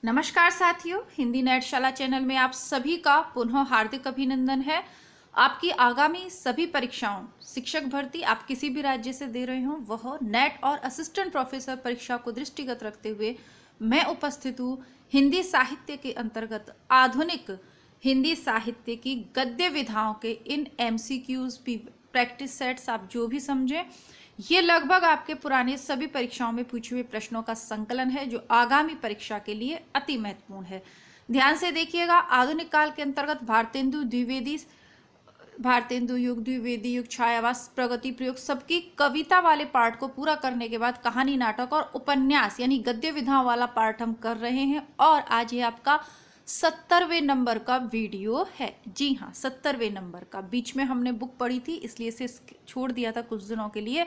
नमस्कार साथियों, हिंदी नेटशाला चैनल में आप सभी का पुनः हार्दिक अभिनंदन है। आपकी आगामी सभी परीक्षाओं, शिक्षक भर्ती आप किसी भी राज्य से दे रहे हो, वह नेट और असिस्टेंट प्रोफेसर परीक्षा को दृष्टिगत रखते हुए मैं उपस्थित हूँ। हिंदी साहित्य के अंतर्गत आधुनिक हिंदी साहित्य की गद्य विधाओं के इन MCQs प्रैक्टिस सेट्स आप जो भी समझें, ये लगभग आपके पुराने सभी परीक्षाओं में पूछे हुए प्रश्नों का संकलन है जो आगामी परीक्षा के लिए अति महत्वपूर्ण है। ध्यान से देखिएगा। आधुनिक काल के अंतर्गत भारतेंदु युग, द्विवेदी युग, छायावास, प्रगति प्रयोग, सबकी कविता वाले पार्ट को पूरा करने के बाद कहानी, नाटक और उपन्यास यानी गद्य विधाओं वाला पार्ट हम कर रहे हैं। और आज ये आपका 70वें नंबर का वीडियो है। जी हाँ, 70वें नंबर का। बीच में हमने बुक पढ़ी थी इसलिए इसे छोड़ दिया था कुछ दिनों के लिए।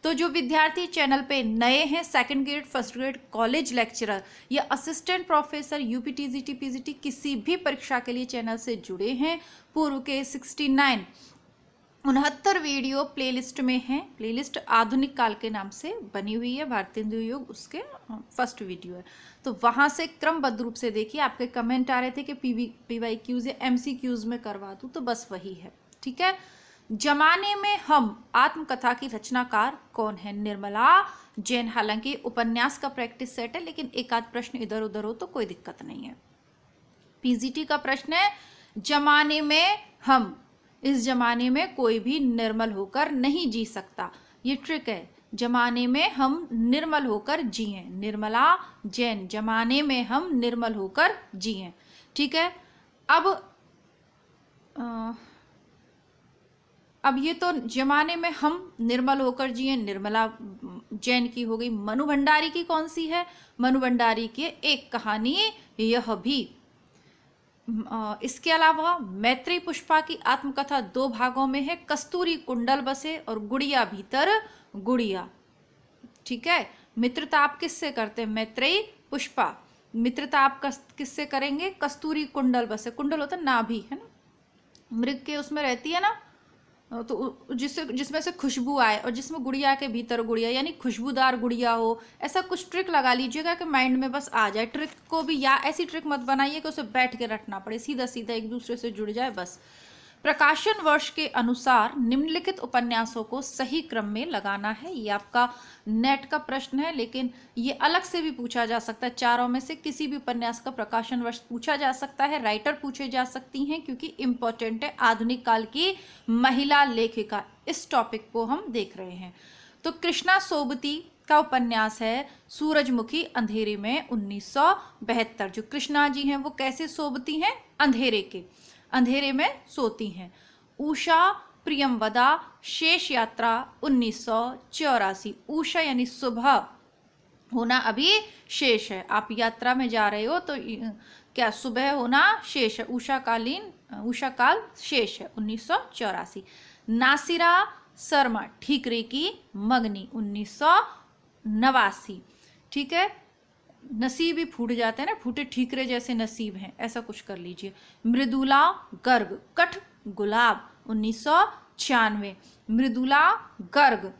तो जो विद्यार्थी चैनल पे नए हैं, second grade, first grade, college lecturer या assistant professor, UP, TGT, PGT किसी भी परीक्षा के लिए चैनल से जुड़े हैं, पूर्व के 69 वीडियो प्लेलिस्ट में है। प्लेलिस्ट आधुनिक काल के नाम से बनी हुई है, भारतेंदु युग उसके फर्स्ट वीडियो है। तो वहां से क्रमबद्ध रूप से देखिए। आपके कमेंट आ रहे थे कि PYQs या MCQs में करवा दूं, तो बस वही है। ठीक है। जमाने में हम आत्मकथा की रचनाकार कौन है? निर्मला जैन। हालांकि उपन्यास का प्रैक्टिस सेट है, लेकिन एक आध प्रश्न इधर उधर हो तो कोई दिक्कत नहीं है। PGT का प्रश्न है, जमाने में हम, इस जमाने में कोई भी निर्मल होकर नहीं जी सकता। ये ट्रिक है। जमाने में हम निर्मल होकर जिए। निर्मला जैन। जमाने में हम निर्मल होकर जिए। ठीक है। अब ये तो जमाने में हम निर्मल होकर जिए, निर्मला जैन की हो गई। मनु भंडारी की कौन सी है? मनु भंडारी की एक कहानी यह भी। इसके अलावा मैत्री पुष्पा की आत्मकथा 2 भागों में है। कस्तूरी कुंडल बसे और गुड़िया भीतर गुड़िया। ठीक है। मित्रता आप किससे करते हैं? मैत्रेयी पुष्पा। मित्रता आप किससे करेंगे? कस्तूरी कुंडल बसे। कुंडल होता है नाभि, है ना, मृग के उसमें रहती है ना, तो जिसमें से खुशबू आए, और जिसमें गुड़िया के भीतर गुड़िया यानी खुशबूदार गुड़िया हो। ऐसा कुछ ट्रिक लगा लीजिएगा कि माइंड में बस आ जाए। ट्रिक को भी या ऐसी ट्रिक मत बनाइए कि उसे बैठ के रटना पड़े, सीधा सीधा एक दूसरे से जुड़ जाए बस। प्रकाशन वर्ष के अनुसार निम्नलिखित उपन्यासों को सही क्रम में लगाना है। ये आपका नेट का प्रश्न है, लेकिन ये अलग से भी पूछा जा सकता है। चारों में से किसी भी उपन्यास का प्रकाशन वर्ष पूछा जा सकता है, राइटर पूछे जा सकती हैं, क्योंकि इम्पोर्टेंट है। आधुनिक काल की महिला लेखिका, इस टॉपिक को हम देख रहे हैं। तो कृष्णा सोबती का उपन्यास है सूरजमुखी अंधेरे में, 1972। जो कृष्णा जी हैं वो कैसे सोबती हैं? अंधेरे में सोती हैं। उषा प्रियमवदा शेष यात्रा, 1984। उषा यानी सुबह होना अभी शेष है। आप यात्रा में जा रहे हो तो क्या सुबह होना शेष है? उषा काल शेष है, 1984। नासिरा शर्मा ठीकरे की मगनी, 1989। ठीक है। नसीब ही फूट जाते हैं ना, फूटे ठीकरे जैसे नसीब हैं, ऐसा कुछ कर लीजिए। मृदुला गर्ग कठ गुलाब, 1996। मृदुला गर्ग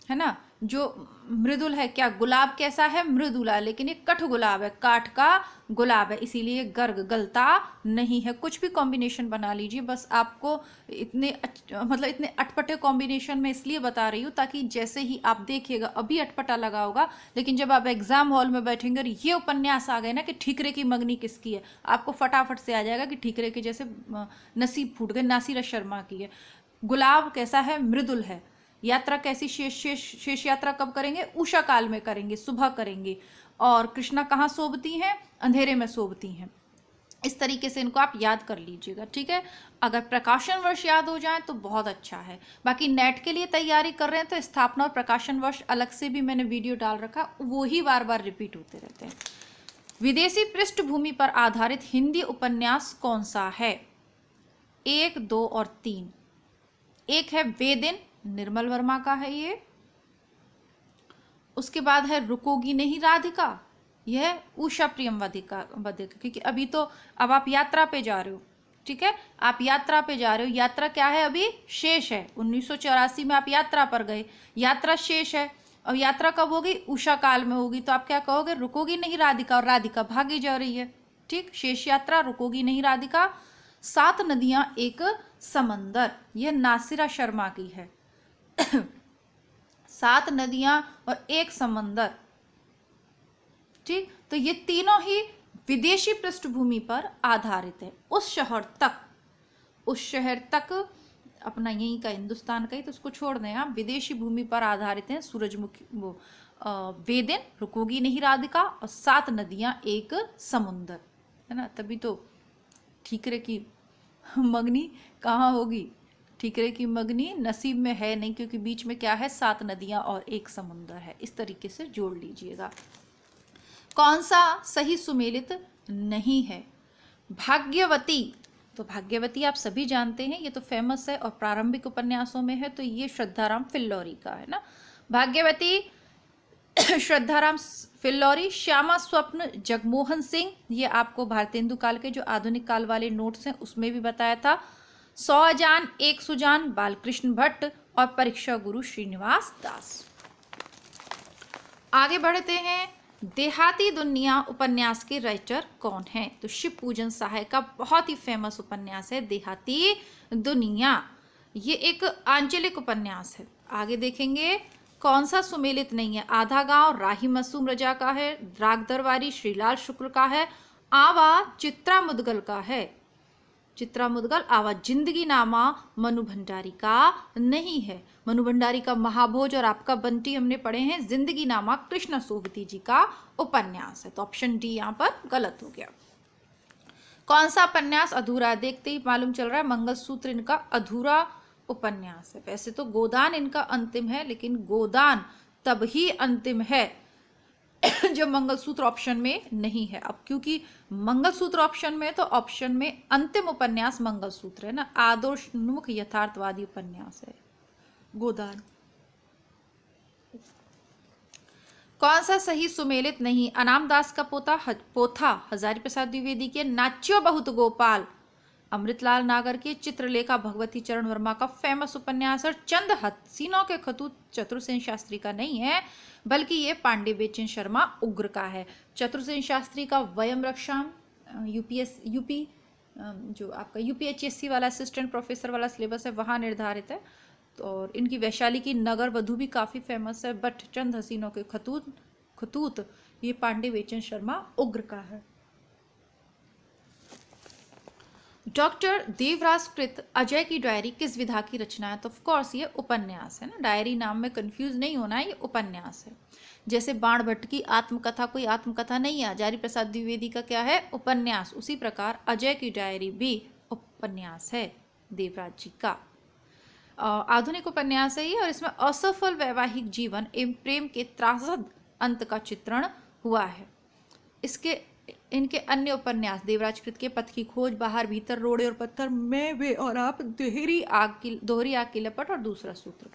है ना, जो मृदुल है, क्या गुलाब कैसा है? मृदुला, लेकिन ये कठ गुलाब है, काठ का गुलाब है, इसीलिए गर्ग गलता नहीं है। कुछ भी कॉम्बिनेशन बना लीजिए, बस आपको इतने अटपटे कॉम्बिनेशन में इसलिए बता रही हूँ ताकि जैसे ही आप देखिएगा, अभी अटपटा लगा होगा, लेकिन जब आप एग्जाम हॉल में बैठेंगे और ये उपन्यास आ गए ना कि ठीकरे की मंगनी किसकी है, आपको फटाफट से आ जाएगा कि ठीकरे के जैसे नसीब फूट गए, नासिरा शर्मा की है। गुलाब कैसा है? मृदुल है। यात्रा कैसी? शेष यात्रा कब करेंगे? उषा काल में करेंगे, सुबह करेंगे। और कृष्णा कहाँ सोबती हैं? अंधेरे में सोबती हैं। इस तरीके से इनको आप याद कर लीजिएगा। ठीक है। अगर प्रकाशन वर्ष याद हो जाए तो बहुत अच्छा है। बाकी नेट के लिए तैयारी कर रहे हैं तो स्थापना और प्रकाशन वर्ष अलग से भी मैंने वीडियो डाल रखा, वो ही बार बार रिपीट होते रहते हैं। विदेशी पृष्ठभूमि पर आधारित हिंदी उपन्यास कौन सा है? 1, 2 और 3। एक है वेदिन, निर्मल वर्मा का है ये। उसके बाद है रुकोगी नहीं राधिका, यह उषा प्रियमवदा, क्योंकि अभी तो अब आप यात्रा पे जा रहे हो। ठीक है। आप यात्रा पे जा रहे हो, यात्रा क्या है? अभी शेष है। 1984 में आप यात्रा पर गए, यात्रा शेष है। अब यात्रा कब होगी? उषा काल में होगी, तो आप क्या कहोगे? रुकोगी नहीं राधिका, और राधिका भागी जा रही है। ठीक, शेष यात्रा, रुकोगी नहीं राधिका, 7 नदियां एक समंदर, यह नासिरा शर्मा की है। 7 नदियां और एक समंदर। ठीक, तो ये तीनों ही विदेशी पृष्ठभूमि पर आधारित है। उस शहर तक अपना यहीं का हिंदुस्तान का ही, तो उसको छोड़ दें आप, विदेशी भूमि पर आधारित हैं। सूरजमुखी वो वेदिन, रुकोगी नहीं राधिका, और 7 नदियां एक समुंदर, है ना। तभी तो ठीकरे की मगनी कहाँ होगी? ठीकरे की मगनी नसीब में है नहीं, क्योंकि बीच में क्या है? 7 नदियां और एक समुंदर है। इस तरीके से जोड़ लीजिएगा। कौन सा सही सुमेलित नहीं है? भाग्यवती, तो भाग्यवती आप सभी जानते हैं, ये तो फेमस है और प्रारंभिक उपन्यासों में है, तो ये श्रद्धाराम फिल्लौरी का है ना। भाग्यवती श्रद्धाराम फिल्लौरी। श्यामा स्वप्न जगमोहन सिंह, ये आपको भारतेंदु काल के जो आधुनिक काल वाले नोट्स हैं उसमें भी बताया था। 100 अजान एक सुजान बालकृष्ण भट्ट, और परीक्षा गुरु श्रीनिवास दास। आगे बढ़ते हैं। देहाती दुनिया उपन्यास के राइटर कौन है? तो शिव पूजन सहाय का बहुत ही फेमस उपन्यास है देहाती दुनिया। ये एक आंचलिक उपन्यास है। आगे देखेंगे कौन सा सुमेलित नहीं है? आधा गांव राही मसूम रजा का है, राग दरबारी श्रीलाल शुक्र का है, आवा चित्रा मुदगल का है। चित्रा मुदगल। आवा जिंदगी नामा मनु भंडारी का नहीं है। मनु भंडारी का महाभोज और आपका बंटी हमने पढ़े हैं। जिंदगी नामा कृष्ण सोवती जी का उपन्यास है, तो ऑप्शन डी यहाँ पर गलत हो गया। कौन सा उपन्यास अधूरा है? देखते ही मालूम चल रहा है मंगलसूत्र इनका अधूरा उपन्यास है। वैसे तो गोदान इनका अंतिम है, लेकिन गोदान तब ही अंतिम है जब मंगलसूत्र ऑप्शन में नहीं है। अब क्योंकि मंगलसूत्र ऑप्शन में, तो ऑप्शन में अंतिम उपन्यास मंगलसूत्र है ना। आदर्शोन्मुख यथार्थवादी उपन्यास है गोदान। कौन सा सही सुमेलित नहीं? अनाम दास का पोथा हजारी प्रसाद द्विवेदी के नाच्यो बहुत गोपाल, अमृतलाल नागर के चित्रलेखा भगवती चरण वर्मा का फेमस उपन्यास, और चंद हसीनों के खतूत चतुर्सेन शास्त्री का नहीं है, बल्कि ये पांडे बेचन शर्मा उग्र का है। चतुर्सेन शास्त्री का वयम रक्षाम यूपी जो आपका यूपीएचएससी वाला असिस्टेंट प्रोफेसर वाला सिलेबस है वहाँ निर्धारित है। तो और इनकी वैशाली की नगर वधु भी काफ़ी फेमस है। बट चंद हसीनों के खतूत ये पांडे बेचन शर्मा उग्र का है। डॉक्टर देवराज कृत अजय की डायरी किस विधा की रचना है? तो ऑफकोर्स ये उपन्यास है ना। डायरी नाम में कंफ्यूज नहीं होना है, ये उपन्यास है। जैसे बाण भट्ट की आत्मकथा कोई आत्मकथा नहीं है, हजारी प्रसाद द्विवेदी का क्या है? उपन्यास। उसी प्रकार अजय की डायरी भी उपन्यास है देवराज जी का। आधुनिक उपन्यास है ये, और इसमें असफल वैवाहिक जीवन एवं प्रेम के त्रासद अंत का चित्रण हुआ है। इनके अन्य उपन्यास देवराज कृत के पथ की खोज, बाहर भीतर, रोड़े और पत्थर, मैं वे और आप, दोहरी आग की लपट और दूसरा सूत्र।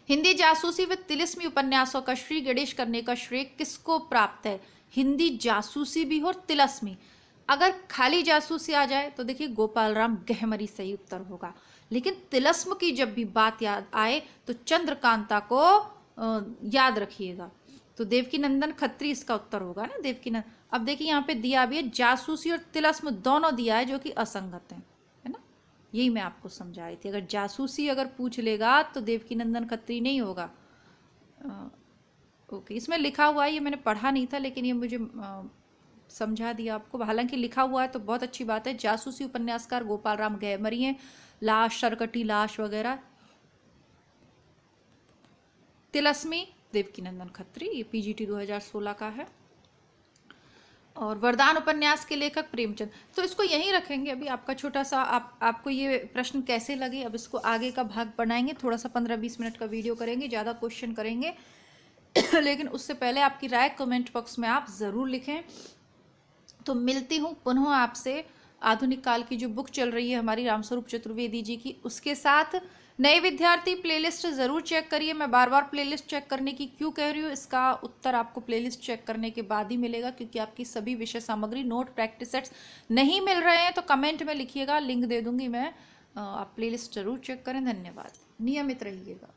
हिंदी जासूसी व तिलिस्मी उपन्यासों का श्री गणेश करने का श्रेय किसको प्राप्त है? हिंदी जासूसी भी हो, तिलस्मी। अगर खाली जासूसी आ जाए तो देखिए गोपाल राम गहमरी सही उत्तर होगा, लेकिन तिलस्म की जब भी बात याद आए तो चंद्रकांता को याद रखिएगा। तो देवकी नंदन खत्री इसका उत्तर होगा ना, देवकी नंदन। अब देखिए यहाँ पे दिया भी है जासूसी और तिलस्म दोनों दिया है जो कि असंगत है ना। यही मैं आपको समझा रही थी। अगर जासूसी अगर पूछ लेगा तो देवकी नंदन खत्री नहीं होगा। ओके, इसमें लिखा हुआ है, ये मैंने पढ़ा नहीं था लेकिन ये मुझे समझा दिया आपको। हालांकि लिखा हुआ है तो बहुत अच्छी बात है। जासूसी उपन्यासकार गोपाल राम गहमरी हैं। लाश, सरकटी लाश वगैरह। तिलस्मी देवकी नंदन खत्री, ये पीजीटी 2016 का है। और वरदान उपन्यास के लेखक प्रेमचंद। तो इसको यहीं रखेंगे अभी। आपका छोटा सा आपको ये प्रश्न कैसे लगे, अब इसको आगे का भाग बनाएंगे। थोड़ा सा 15-20 मिनट का वीडियो करेंगे, ज़्यादा क्वेश्चन करेंगे लेकिन उससे पहले आपकी राय कमेंट बॉक्स में आप ज़रूर लिखें। तो मिलती हूँ पुनः आपसे आधुनिक काल की जो बुक चल रही है हमारी रामस्वरूप चतुर्वेदी जी की, उसके साथ। नए विद्यार्थी प्लेलिस्ट ज़रूर चेक करिए। मैं बार बार प्लेलिस्ट चेक करने की क्यों कह रही हूँ, इसका उत्तर आपको प्लेलिस्ट चेक करने के बाद ही मिलेगा, क्योंकि आपकी सभी विषय सामग्री, नोट, प्रैक्टिस सेट्स नहीं मिल रहे हैं तो कमेंट में लिखिएगा, लिंक दे दूंगी मैं। आप प्लेलिस्ट ज़रूर चेक करें। धन्यवाद। नियमित रहिएगा।